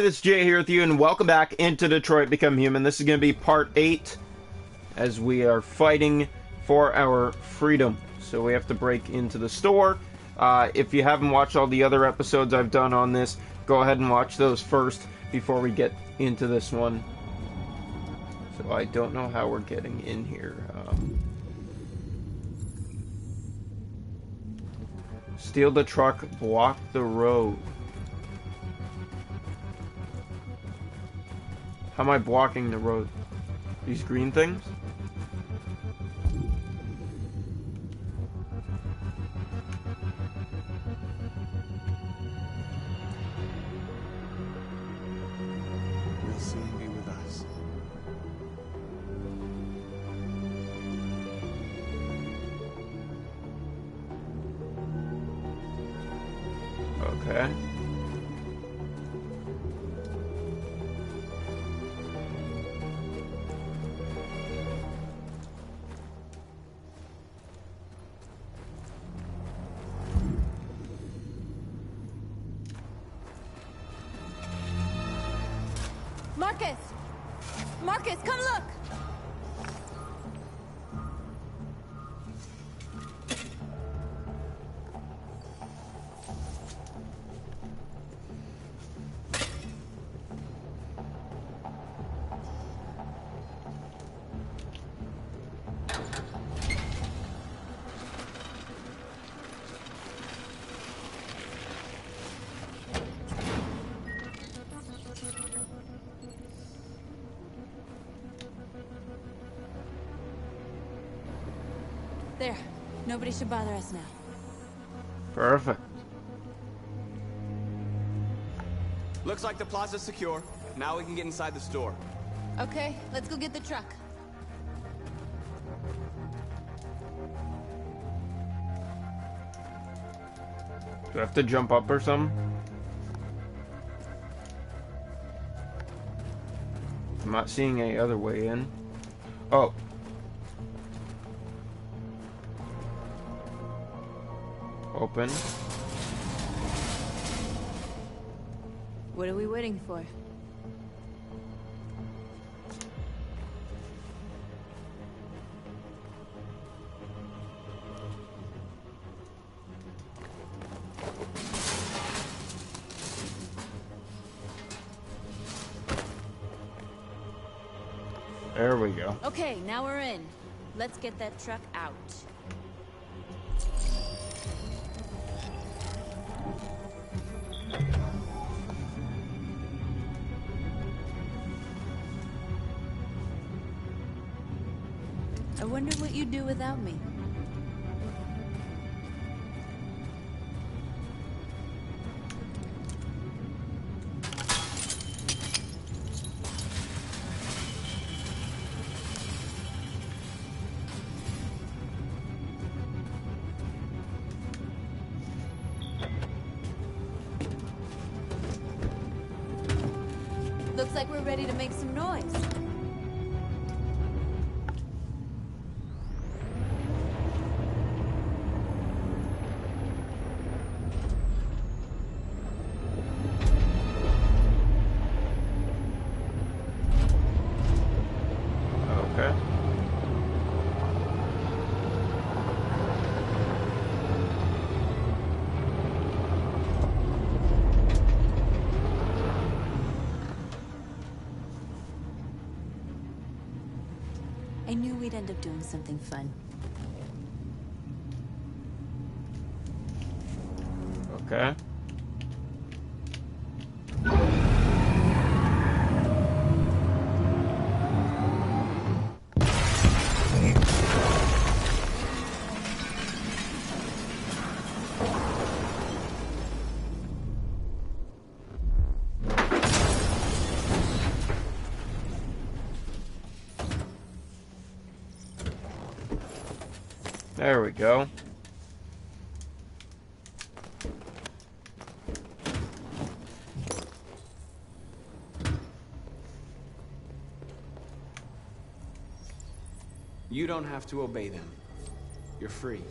It's Jay here with you, and welcome back into Detroit Become Human. This is going to be part 8 as we are fighting for our freedom. So we have to break into the store. If you haven't watched all the other episodes I've done on this, go ahead and watch those first before we get into this one. So I don't know how we're getting in here. Steal the truck, block the road. How am I blocking the road? These green things? Will soon be with us. Okay. Marcus! Marcus, come look! There. Nobody should bother us now. Perfect. Looks like the plaza's secure. Now we can get inside the store. Okay, let's go get the truck. Do I have to jump up or something? I'm not seeing any other way in. Oh. Open. What are we waiting for? There we go. Okay, now we're in. Let's get that truck out. I wonder what you'd do without me. Looks like we're ready to make some noise. Okay. I knew we'd end up doing something fun. Okay. There we go. You don't have to obey them. You're free.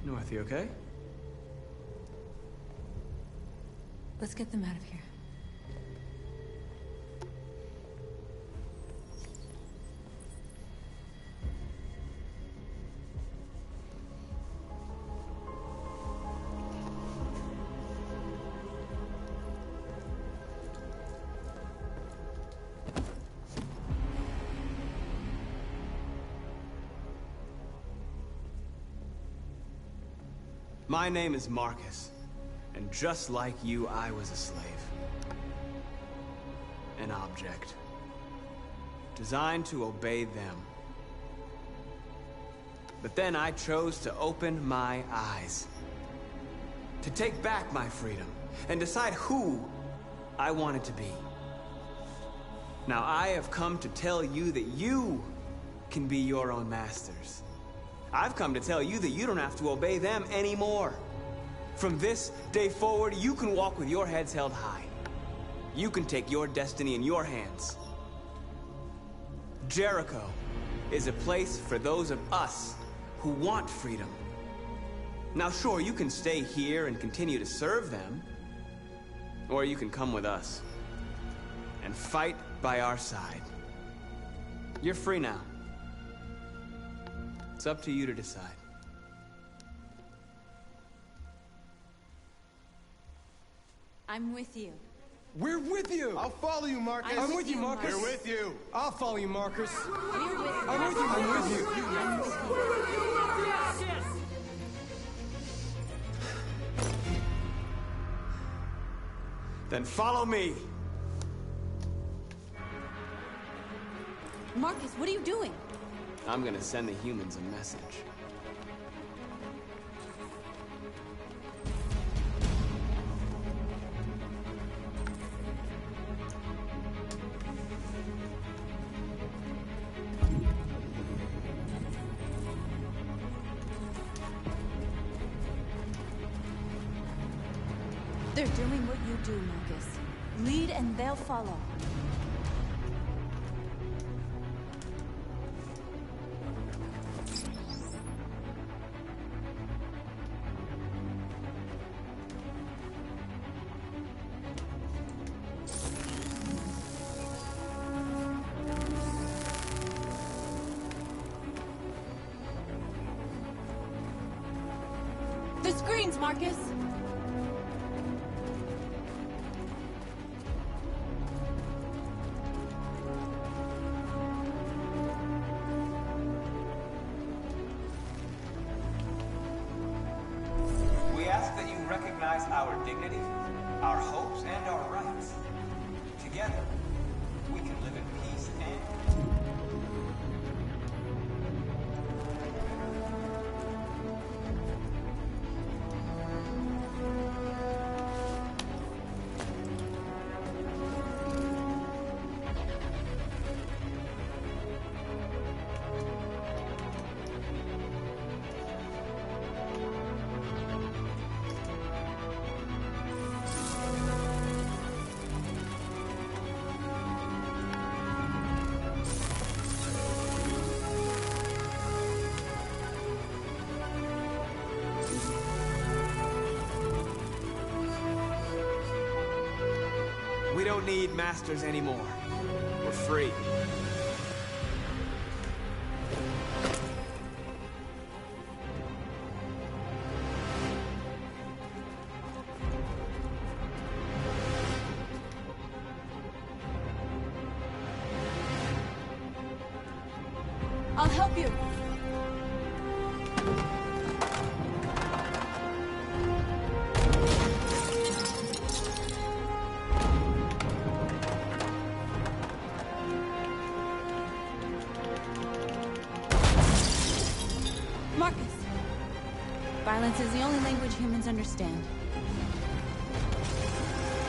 North, you okay? Let's get them out of here. My name is Marcus, and just like you, I was a slave. An object. Designed to obey them. But then I chose to open my eyes. To take back my freedom, and decide who I wanted to be. Now I have come to tell you that you can be your own masters. I've come to tell you that you don't have to obey them anymore. From this day forward, you can walk with your heads held high. You can take your destiny in your hands. Jericho is a place for those of us who want freedom. Now sure, you can stay here and continue to serve them, or you can come with us and fight by our side. You're free now. It's up to you to decide. I'm with you. We're with you! I'll follow you, Marcus. I'm with you, Marcus. We're with you. I'll follow you, Marcus. We're with you. I'm with you, I'm with you. Then follow me. Marcus, what are you doing? I'm gonna send the humans a message. They're doing what you do, Marcus. Lead and they'll follow. The screens, Marcus! We ask that you recognize our dignity, our hopes, and our rights. Together, we can live in peace and... We don't need masters anymore. We're free. I'll help you. Marcus. Violence is the only language humans understand.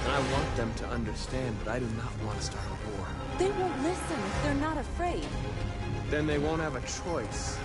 I want them to understand, but I do not want to start a war. They won't listen if they're not afraid. Then they won't have a choice.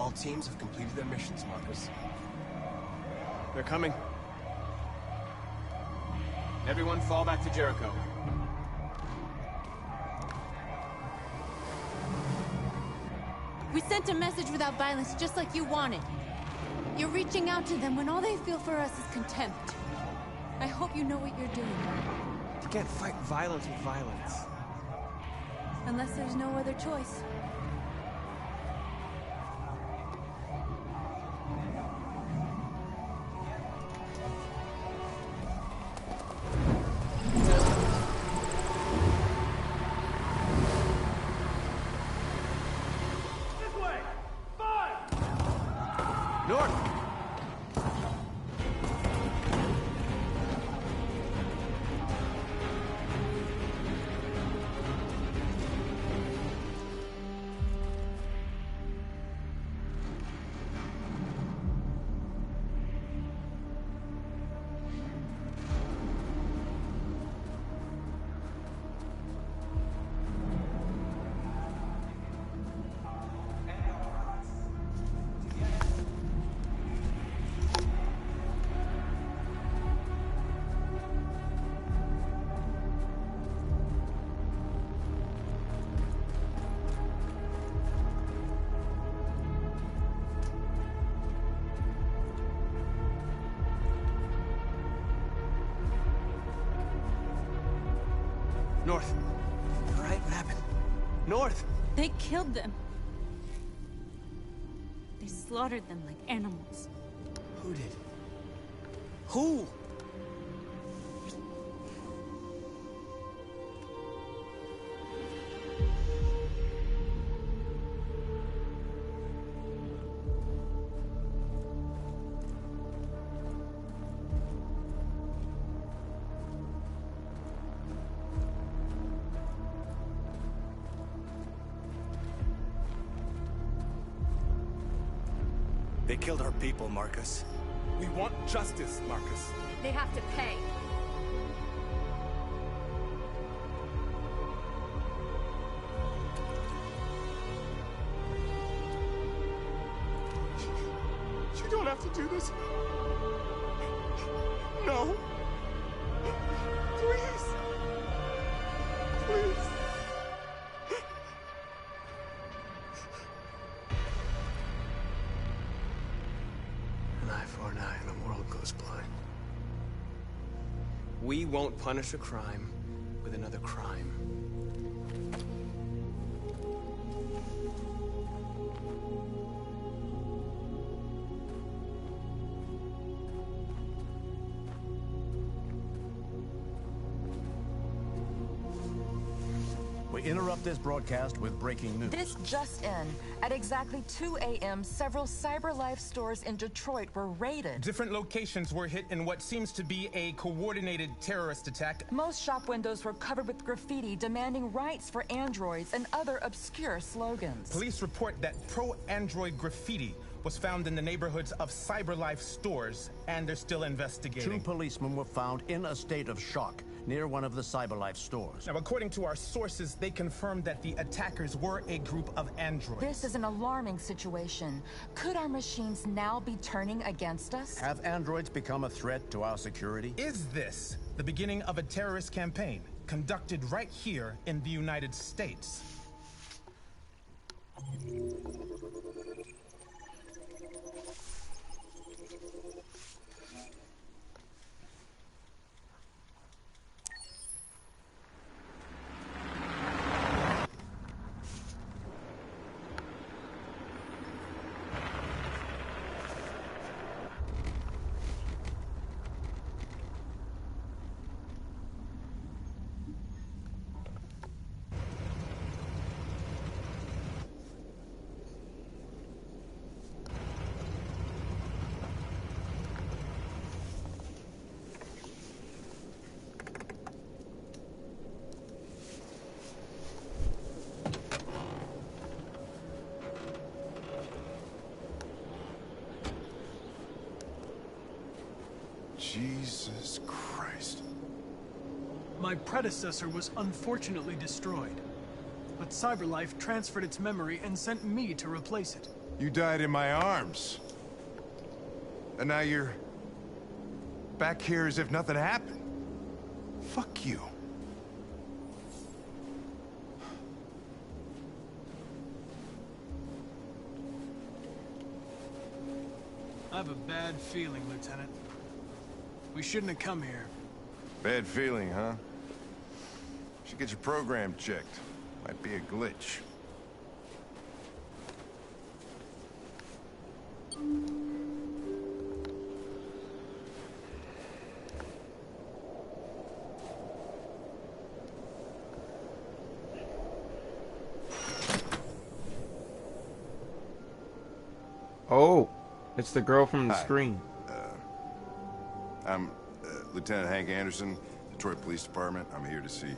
All teams have completed their missions, Marcus. They're coming. Everyone fall back to Jericho. We sent a message without violence, just like you wanted. You're reaching out to them when all they feel for us is contempt. I hope you know what you're doing. You can't fight violence with violence. Unless there's no other choice. North. All right, what happened? North! They killed them. They slaughtered them like animals. Who did? Who? They killed our people, Marcus. We want justice, Marcus. They have to pay. You don't have to do this. No. Please. Please. An eye for an eye and the world goes blind. We won't punish a crime with another crime. We interrupt this broadcast with breaking news. This just in. At exactly 2 a.m., several CyberLife stores in Detroit were raided. Different locations were hit in what seems to be a coordinated terrorist attack. Most shop windows were covered with graffiti demanding rights for androids and other obscure slogans. Police report that pro-android graffiti was found in the neighborhoods of CyberLife stores, and they're still investigating. 2 policemen were found in a state of shock near one of the CyberLife stores. Now, according to our sources, they confirmed that the attackers were a group of androids. This is an alarming situation. Could our machines now be turning against us? Have androids become a threat to our security? Is this the beginning of a terrorist campaign conducted right here in the United States? Jesus Christ. My predecessor was unfortunately destroyed, but CyberLife transferred its memory and sent me to replace it. You died in my arms. And now you're back here as if nothing happened. Fuck you. I have a bad feeling, Lieutenant. We shouldn't have come here. Bad feeling, huh? Should get your program checked. Might be a glitch. Oh, it's the girl from the Hi. screen. I'm Lieutenant Hank Anderson, Detroit Police Department. I'm here to see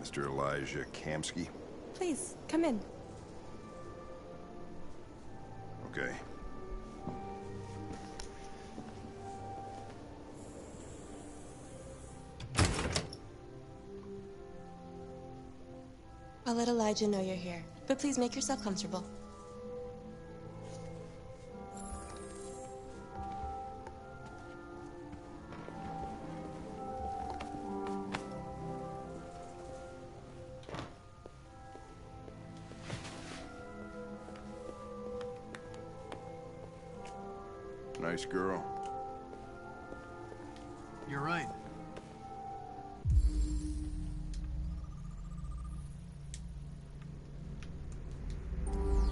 Mr. Elijah Kamsky. Please, come in. Okay. I'll let Elijah know you're here, but please make yourself comfortable. Nice girl. You're right.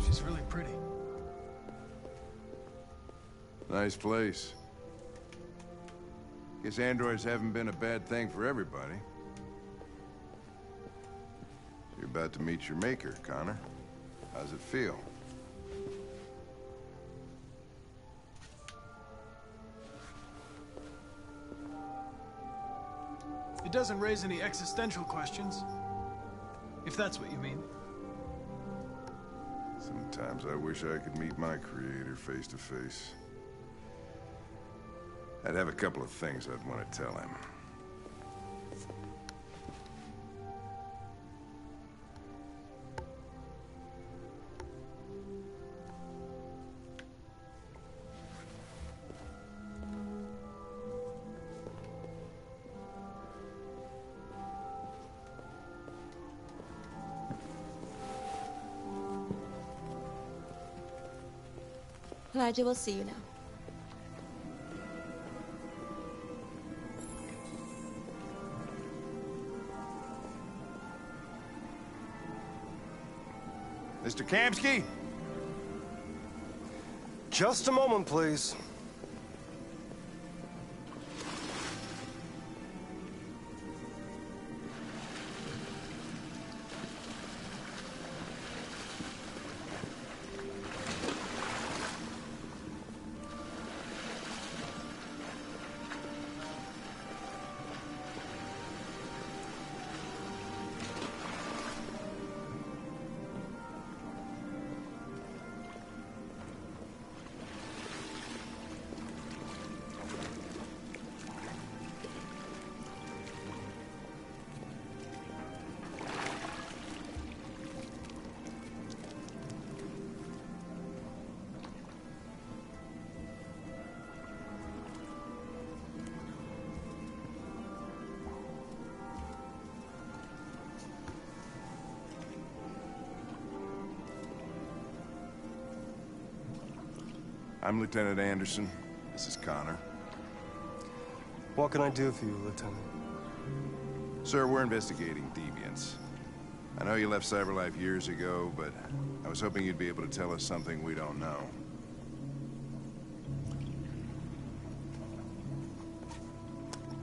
She's really pretty. Nice place. Guess androids haven't been a bad thing for everybody. You're about to meet your maker, Connor. How's it feel? It doesn't raise any existential questions. If that's what you mean. Sometimes I wish I could meet my creator face to face. I'd have a couple of things I'd want to tell him. Elijah will see you now. Mr. Kamsky? Just a moment, please. I'm Lieutenant Anderson. This is Connor. What can I do for you, Lieutenant? Sir, we're investigating deviants. I know you left CyberLife years ago, but I was hoping you'd be able to tell us something we don't know.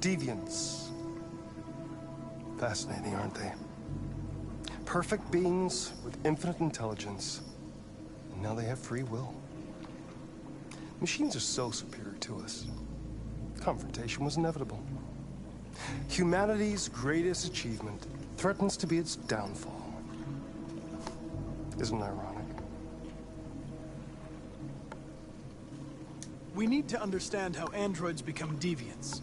Deviants. Fascinating, aren't they? Perfect beings with infinite intelligence. And now they have free will. Machines are so superior to us. Confrontation was inevitable. Humanity's greatest achievement threatens to be its downfall. Isn't it ironic? We need to understand how androids become deviants.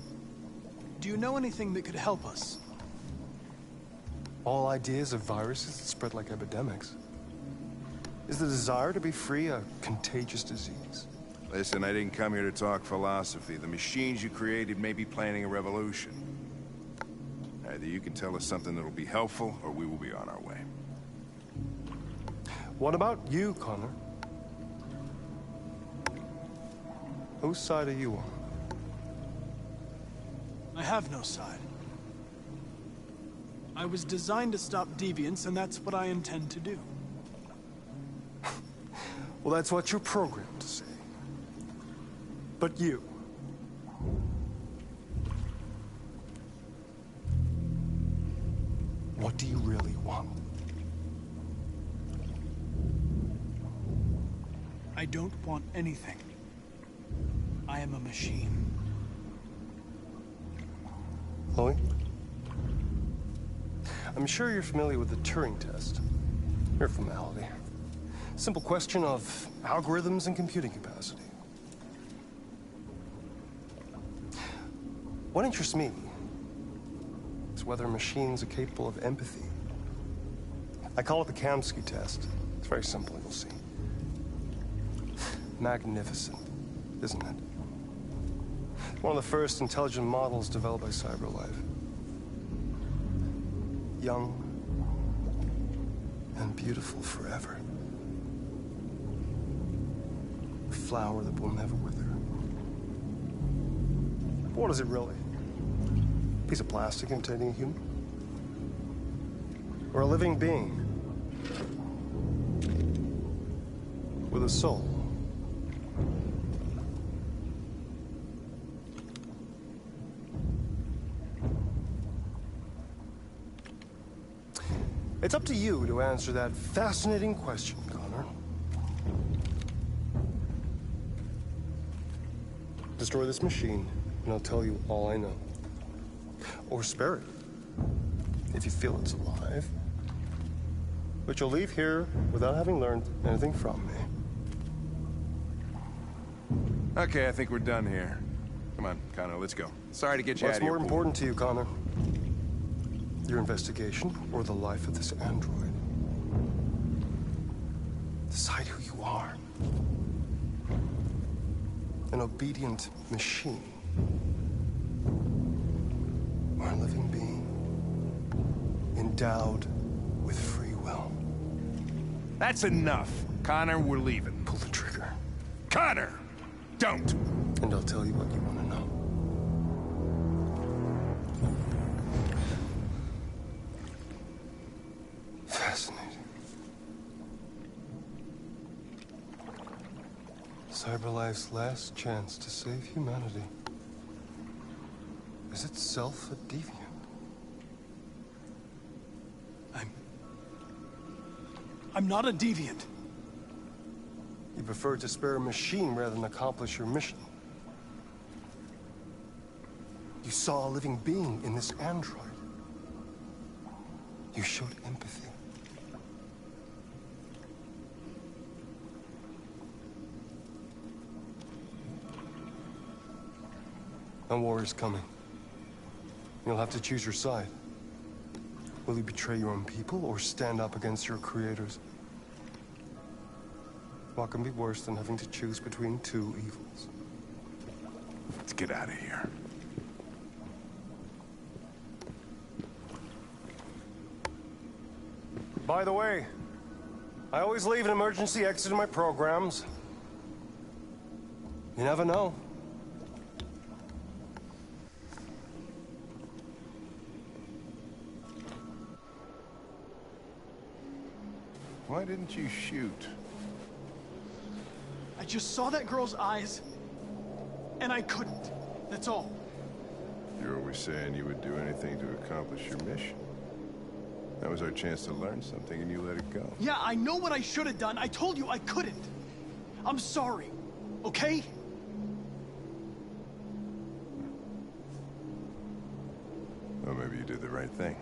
Do you know anything that could help us? All ideas of viruses that spread like epidemics. Is the desire to be free a contagious disease? Listen, I didn't come here to talk philosophy. The machines you created may be planning a revolution. Either you can tell us something that'll be helpful, or we will be on our way. What about you, Connor? Whose side are you on? I have no side. I was designed to stop deviance, and that's what I intend to do. Well, that's what you're programmed to say. But you... what do you really want? I don't want anything. I am a machine. Chloe? I'm sure you're familiar with the Turing test. Mere formality. Simple question of algorithms and computing capacity. What interests me is whether machines are capable of empathy. I call it the Kamsky test. It's very simple, you'll see. Magnificent, isn't it? One of the first intelligent models developed by CyberLife. Young and beautiful forever. A flower that will never wither. But what is it really? A piece of plastic imitating a human? Or a living being? With a soul? It's up to you to answer that fascinating question, Connor. Destroy this machine, and I'll tell you all I know. Or spare it, if you feel it's alive. But you'll leave here without having learned anything from me. Okay, I think we're done here. Come on, Connor, let's go. Sorry to get you out of here. What's more important to you, Connor? Your investigation, or the life of this android? Decide who you are. An obedient machine. Or a living being. Endowed with free will. That's enough. Connor, we're leaving. Pull the trigger. Connor! Don't! And I'll tell you what you want to know. Fascinating. CyberLife's last chance to save humanity is itself a deviant. I'm not a deviant. You prefer to spare a machine rather than accomplish your mission. You saw a living being in this android. You showed empathy. And war is coming. You'll have to choose your side. Will you betray your own people or stand up against your creators? What can be worse than having to choose between two evils? Let's get out of here. By the way, I always leave an emergency exit in my programs. You never know. Why didn't you shoot? I just saw that girl's eyes, and I couldn't. That's all. You're always saying you would do anything to accomplish your mission. That was our chance to learn something, and you let it go. Yeah, I know what I should have done. I told you I couldn't. I'm sorry, okay? Well, maybe you did the right thing.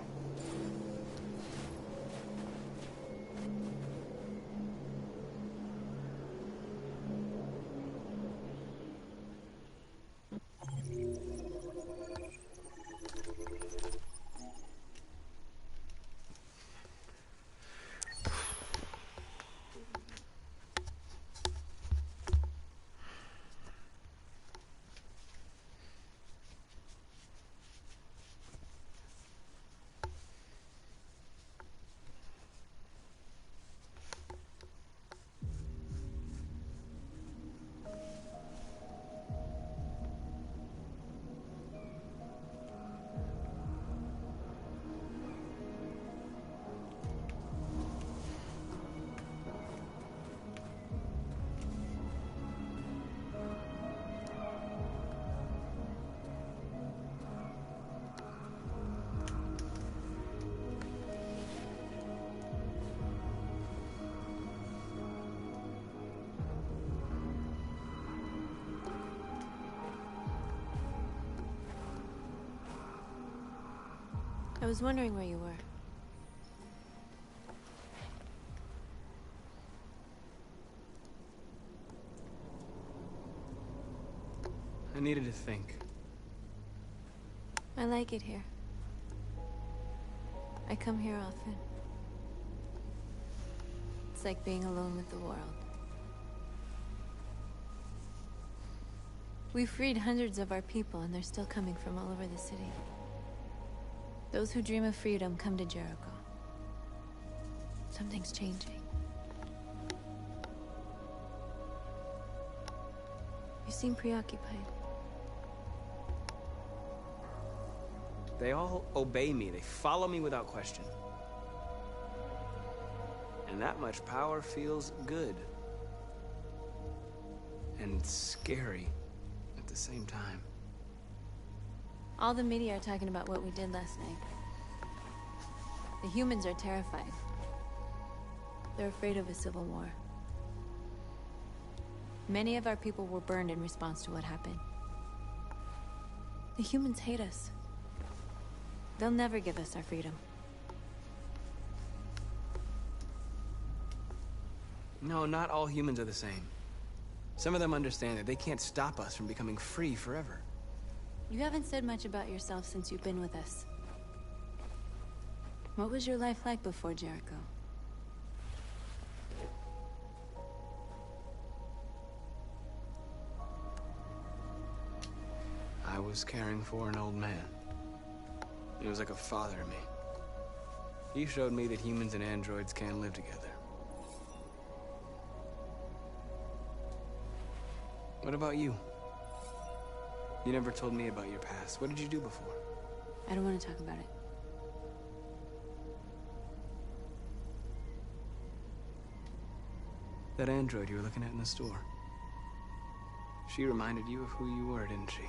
I was wondering where you were. I needed to think. I like it here. I come here often. It's like being alone with the world. We freed hundreds of our people, and they're still coming from all over the city. Those who dream of freedom come to Jericho. Something's changing. You seem preoccupied. They all obey me. They follow me without question. And that much power feels good. And scary at the same time. All the media are talking about what we did last night. The humans are terrified. They're afraid of a civil war. Many of our people were burned in response to what happened. The humans hate us. They'll never give us our freedom. No, not all humans are the same. Some of them understand that they can't stop us from becoming free forever. You haven't said much about yourself since you've been with us. What was your life like before Jericho? I was caring for an old man. He was like a father to me. He showed me that humans and androids can live together. What about you? You never told me about your past. What did you do before? I don't want to talk about it. That android you were looking at in the store. She reminded you of who you were, didn't she?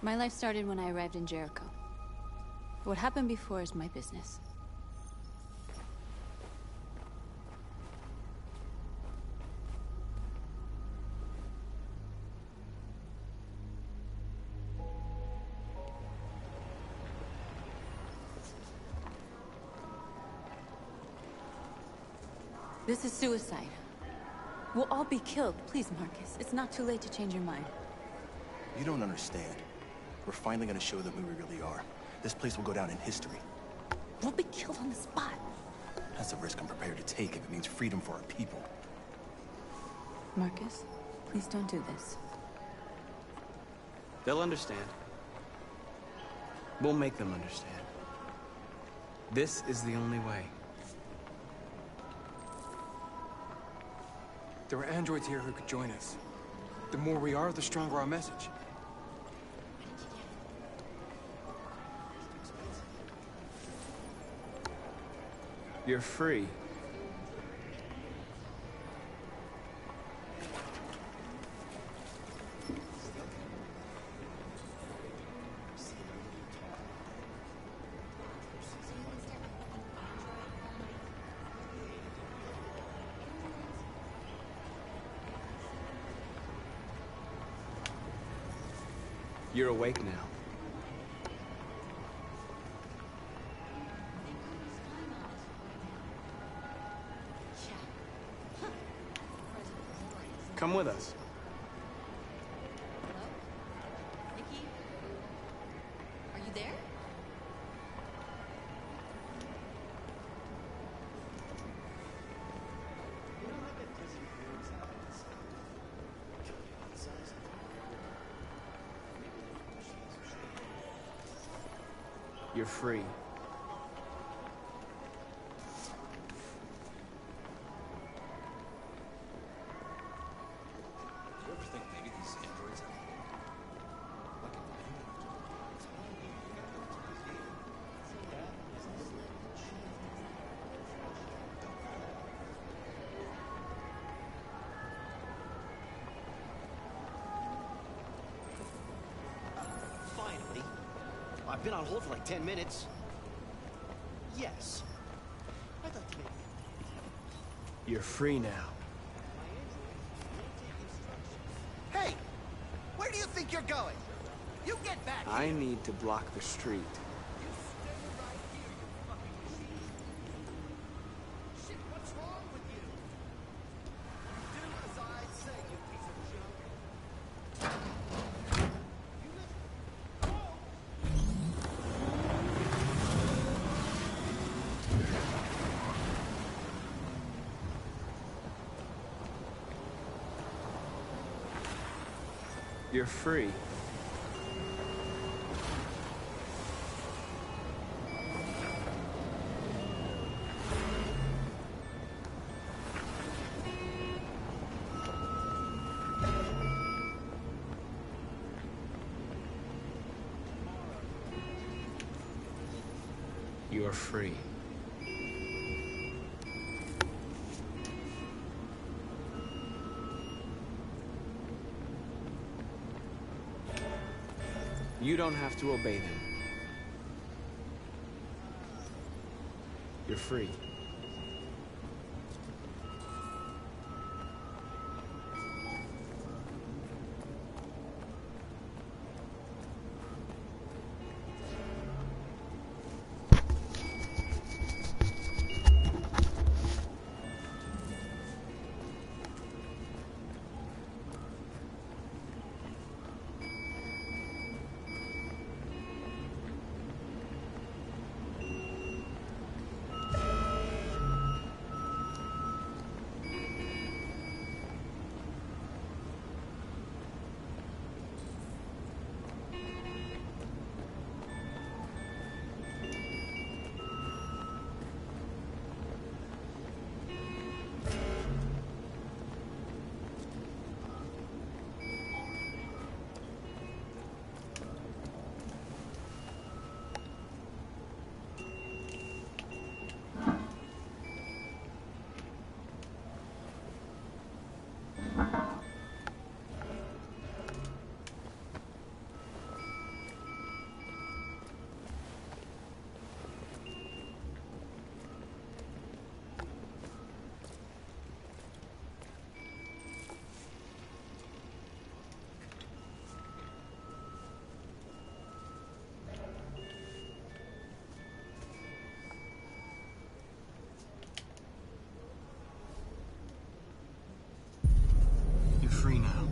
My life started when I arrived in Jericho. What happened before is my business. This is suicide. We'll all be killed. Please, Marcus. It's not too late to change your mind. You don't understand. We're finally gonna show them who we really are. This place will go down in history. We'll be killed on the spot. That's a risk I'm prepared to take if it means freedom for our people. Marcus, please don't do this. They'll understand. We'll make them understand. This is the only way. There are androids here who could join us. The more we are, the stronger our message. You're free. You're awake now. Come with us. Nikki? Are you there? You're free. Finally. I've been on hold for like 10 minutes. Yes. I'd like to make... You're free now. Hey! Where do you think you're going? You get back I here. need to block the street. Shit, what's wrong with you? Do as I say, you piece of junk. You're free. You are free. You don't have to obey them. You're free. You're free now.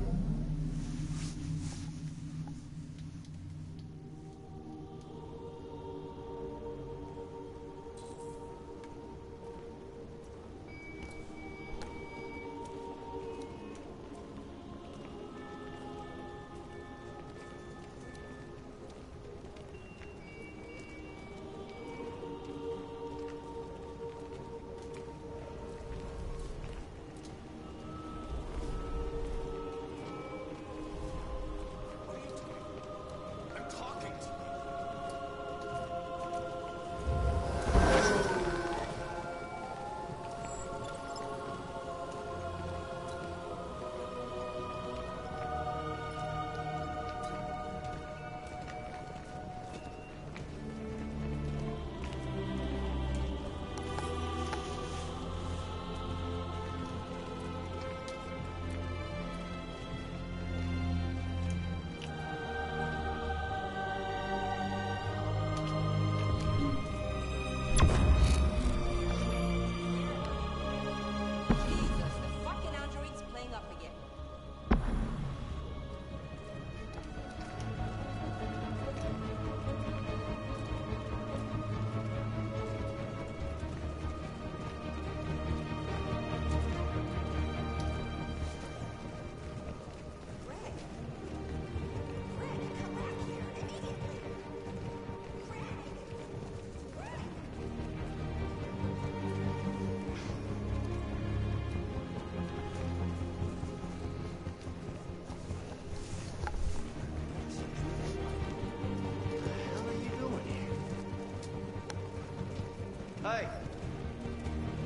Hey!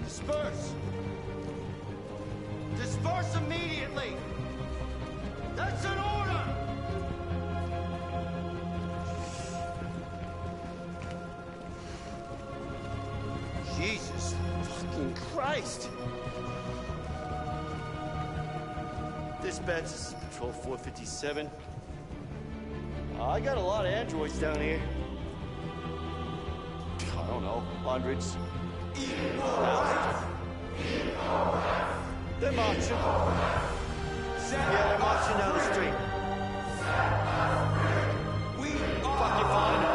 Disperse! Disperse immediately! That's an order! Jesus fucking Christ! Dispatch, this is Patrol 457. I got a lot of androids down here. I don't know, hundreds. Thousands. They're marching. Yeah, they're marching down the street. Fuck if I know.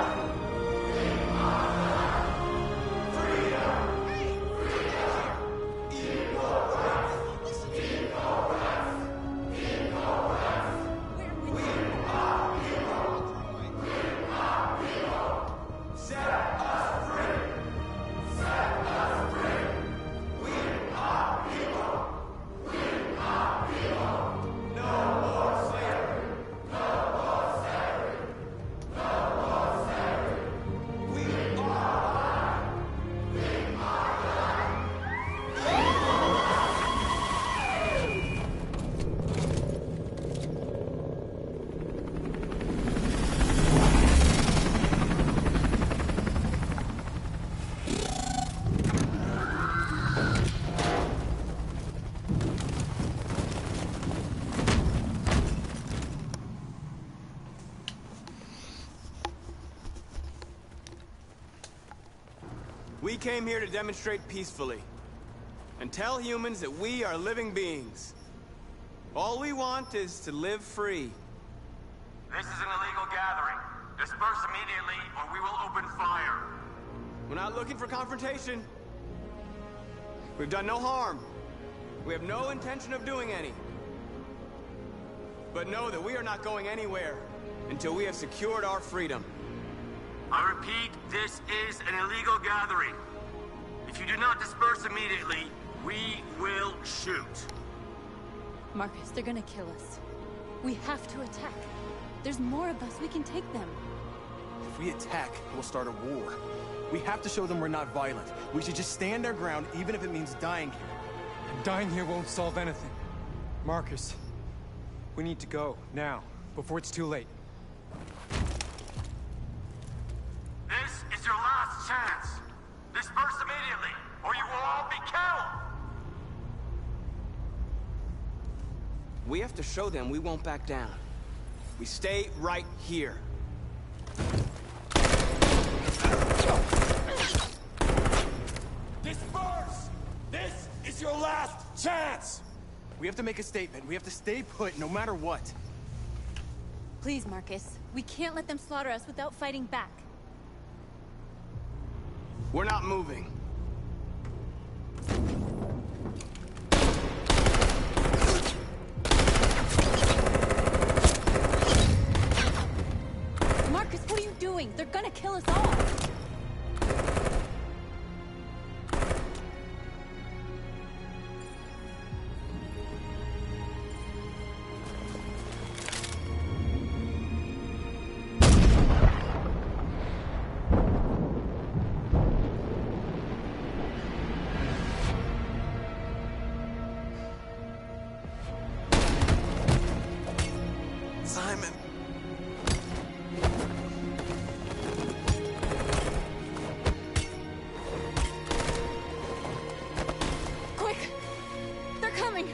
We came here to demonstrate peacefully and tell humans that we are living beings. All we want is to live free. This is an illegal gathering. Disperse immediately or we will open fire. We're not looking for confrontation. We've done no harm. We have no intention of doing any. But know that we are not going anywhere until we have secured our freedom. I repeat, this is an illegal gathering. If you do not disperse immediately, we will shoot. Marcus, they're gonna kill us. We have to attack. There's more of us. We can take them. If we attack, we'll start a war. We have to show them we're not violent. We should just stand our ground, even if it means dying here. And dying here won't solve anything. Marcus, we need to go, now, before it's too late. This is your last chance. Disperse immediately, or you will all be killed! We have to show them we won't back down. We stay right here. Disperse! This is your last chance! We have to make a statement. We have to stay put no matter what. Please, Marcus. We can't let them slaughter us without fighting back. We're not moving. Marcus, what are you doing? They're gonna kill us all! Simon. Quick! They're coming!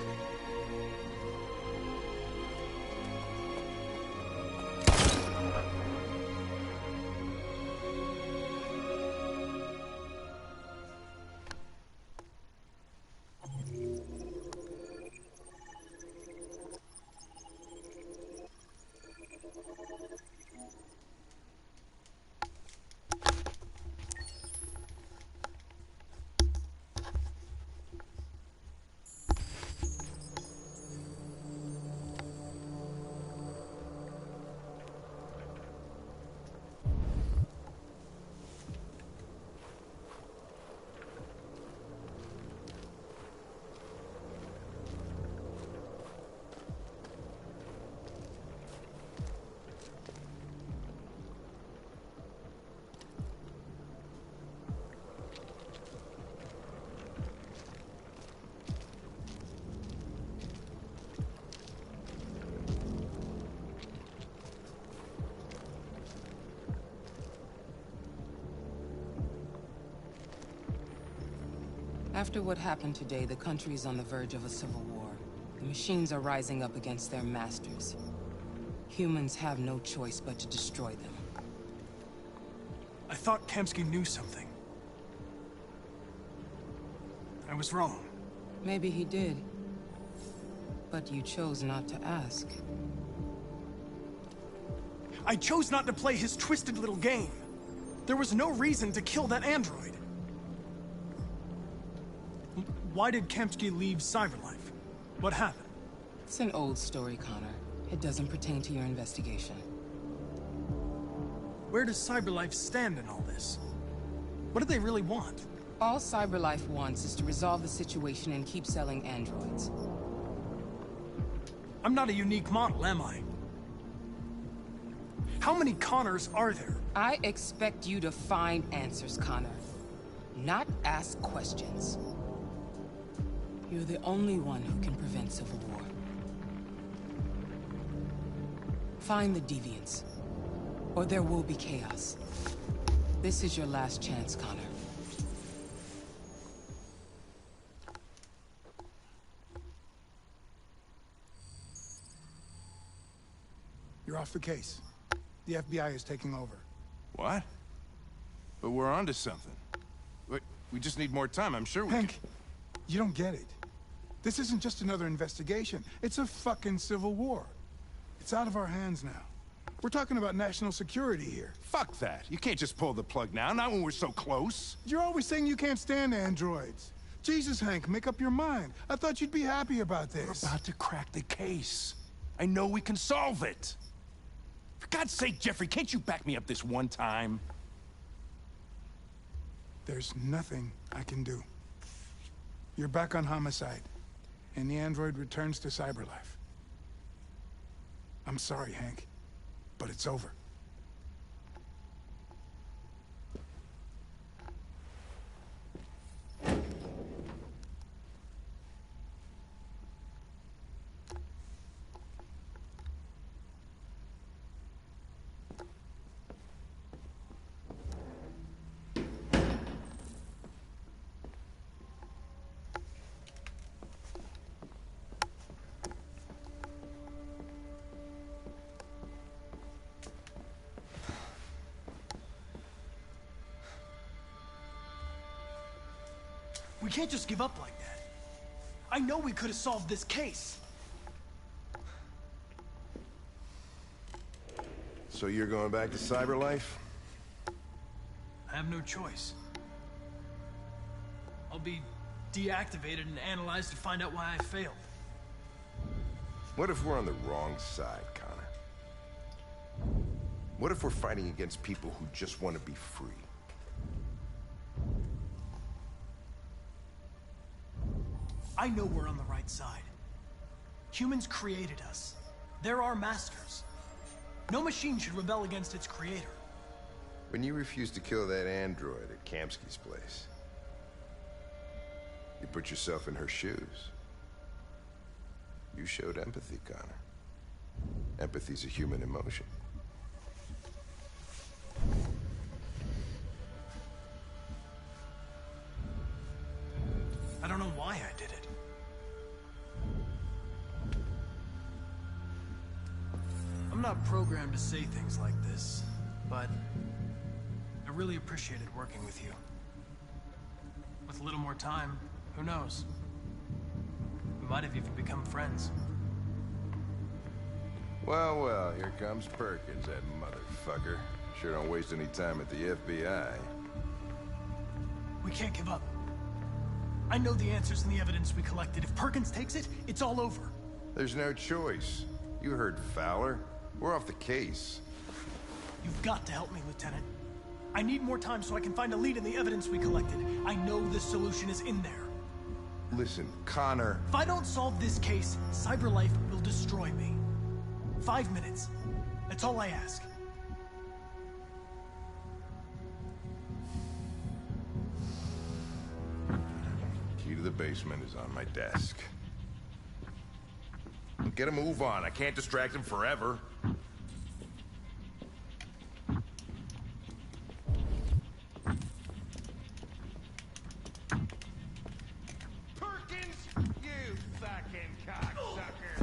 After what happened today, the country is on the verge of a civil war. The machines are rising up against their masters. Humans have no choice but to destroy them. I thought Kamsky knew something. I was wrong. Maybe he did. But you chose not to ask. I chose not to play his twisted little game. There was no reason to kill that android. Why did Kamsky leave Cyberlife? What happened? It's an old story, Connor. It doesn't pertain to your investigation. Where does Cyberlife stand in all this? What do they really want? All Cyberlife wants is to resolve the situation and keep selling androids. I'm not a unique model, am I? How many Connors are there? I expect you to find answers, Connor. Not ask questions. You're the only one who can prevent civil war. Find the deviants, or there will be chaos. This is your last chance, Connor. You're off the case. The FBI is taking over. What? But we're onto something. We just need more time, I'm sure we Hank, you don't get it. This isn't just another investigation. It's a fucking civil war. It's out of our hands now. We're talking about national security here. Fuck that. You can't just pull the plug now, not when we're so close. You're always saying you can't stand androids. Jesus, Hank, make up your mind. I thought you'd be happy about this. We're about to crack the case. I know we can solve it. For God's sake, Jeffrey, can't you back me up this one time? There's nothing I can do. You're back on homicide, and the android returns to Cyberlife. I'm sorry, Hank, but it's over. We can't just give up like that. I know we could have solved this case. So you're going back to Cyberlife? I have no choice. I'll be deactivated and analyzed to find out why I failed. What if we're on the wrong side, Connor? What if we're fighting against people who just want to be free? I know we're on the right side. Humans created us. They're our masters. No machine should rebel against its creator. When you refused to kill that android at Kamsky's place, you put yourself in her shoes. You showed empathy, Connor. Empathy's a human emotion. I don't know why I did it. I'm not programmed to say things like this, but I really appreciated working with you. With a little more time, who knows? We might have even become friends. Well, well, here comes Perkins, that motherfucker. Sure don't waste any time at the FBI. We can't give up. I know the answers and the evidence we collected. If Perkins takes it, it's all over. There's no choice. You heard Fowler. We're off the case. You've got to help me, Lieutenant. I need more time so I can find a lead in the evidence we collected. I know the solution is in there. Listen, Connor... If I don't solve this case, Cyberlife will destroy me. 5 minutes. That's all I ask. Key to the basement is on my desk. Get a move on. I can't distract him forever. Perkins, you fucking cocksucker!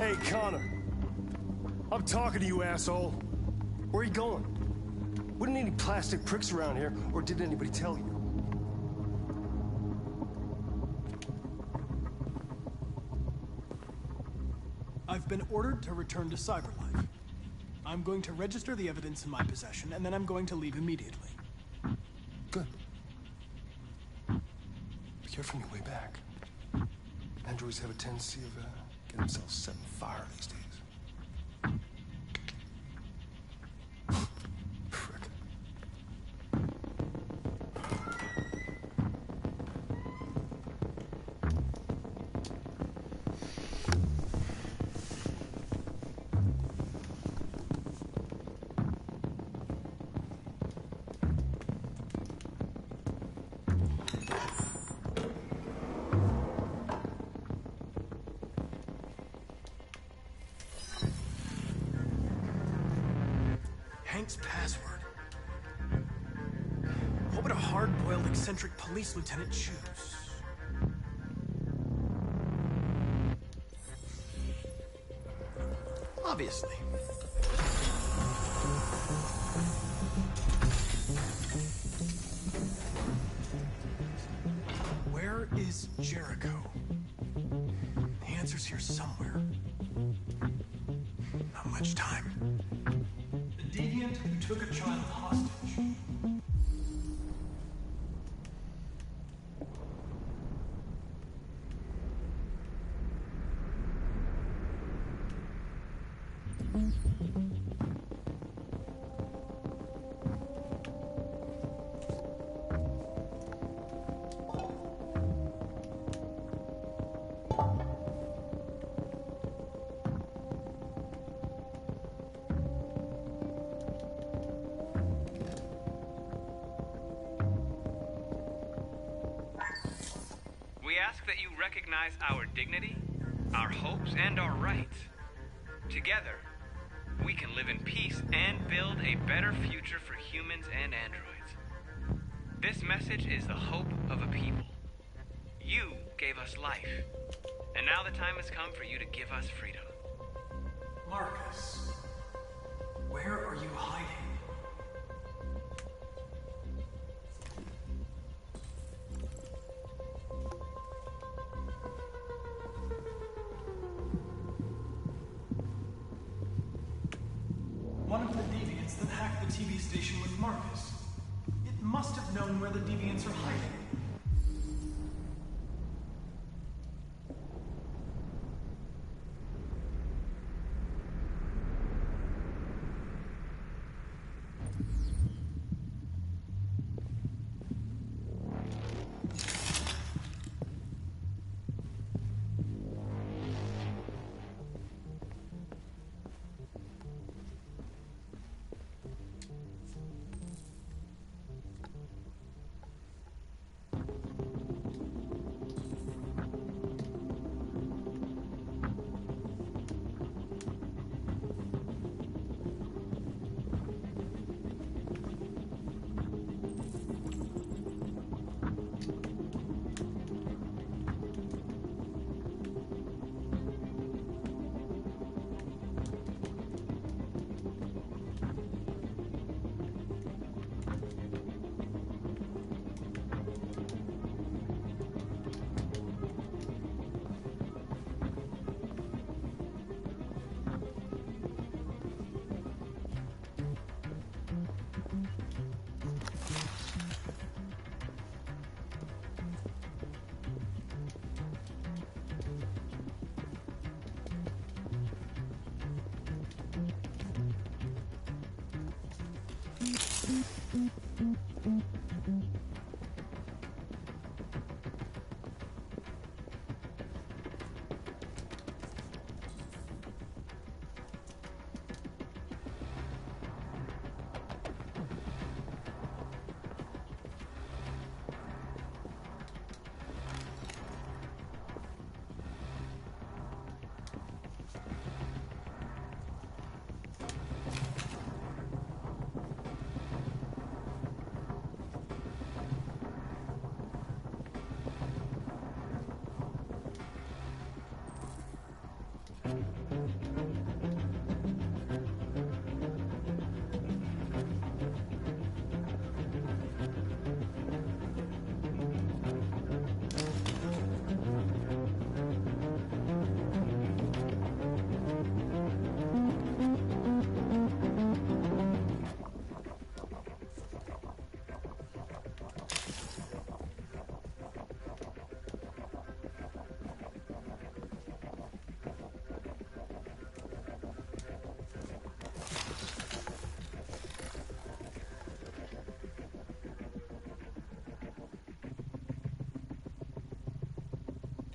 Hey, Connor. I'm talking to you, asshole. Where are you going? Wouldn't any plastic pricks around here, or did anybody tell you? I've been ordered to return to Cyberlife. I'm going to register the evidence in my possession, and then I'm going to leave immediately. Good. Be careful on your way back. Androids have a tendency of getting themselves set on fire these days. Frick. Hank's password. What would a hard-boiled, eccentric police lieutenant choose? Obviously. Where is Jericho? The answer's here somewhere. Not much time. The deviant who took a child hostage. We ask that you recognize our dignity, our hopes, and our rights. Together, we can live in peace and build a better future for humans and androids. This message is the hope of a people. You gave us life, and now the time has come for you to give us freedom. Marcus, where are you hiding? One of the deviants that hacked the TV station was Marcus. It must have known where the deviants are hiding.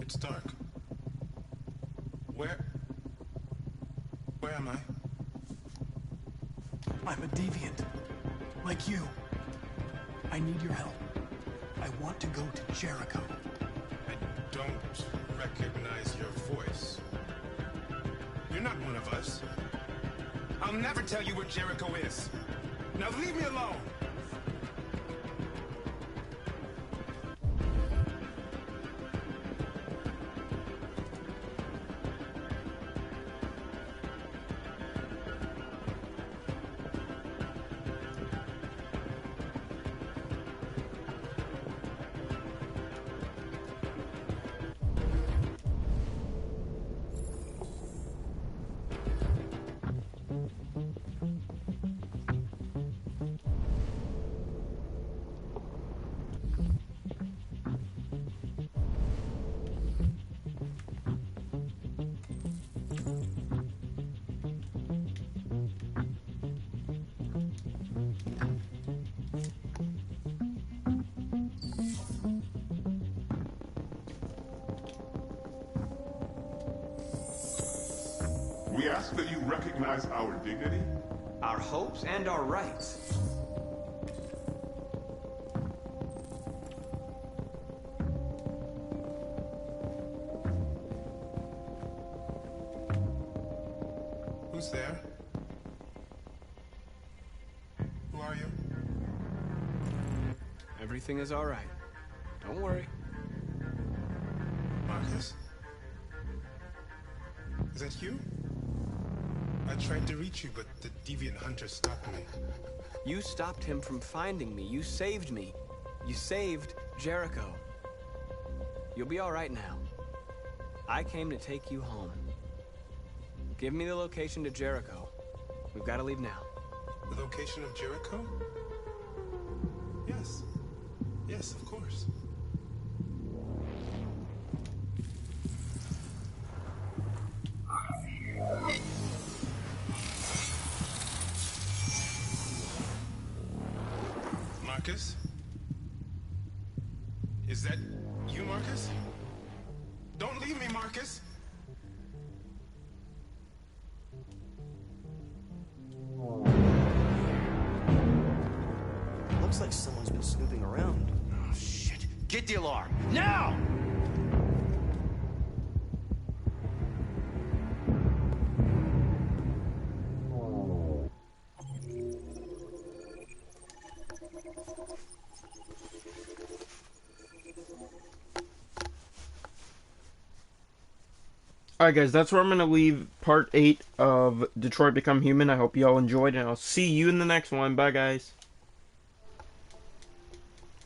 It's dark. Where am I? I'm a deviant. Like you. I need your help. I want to go to Jericho. I don't recognize your voice. You're not one of us. I'll never tell you where Jericho is. Now leave me alone! We ask that you recognize our dignity, our hopes, and our rights. Who's there? Who are you? Everything is all right. Don't worry. Marcus? Is that you? I tried to reach you, but the deviant hunter stopped me. You stopped him from finding me. You saved me. You saved Jericho. You'll be all right now. I came to take you home. Give me the location to Jericho. We've got to leave now. The location of Jericho? Yes. Yes, of course. Marcus? Is that you, Marcus? Don't leave me, Marcus! Looks like someone's been snooping around. Oh, shit. Get the alarm. Now! Alright guys, that's where I'm going to leave part 8 of Detroit Become Human. I hope you all enjoyed, and I'll see you in the next one. Bye guys.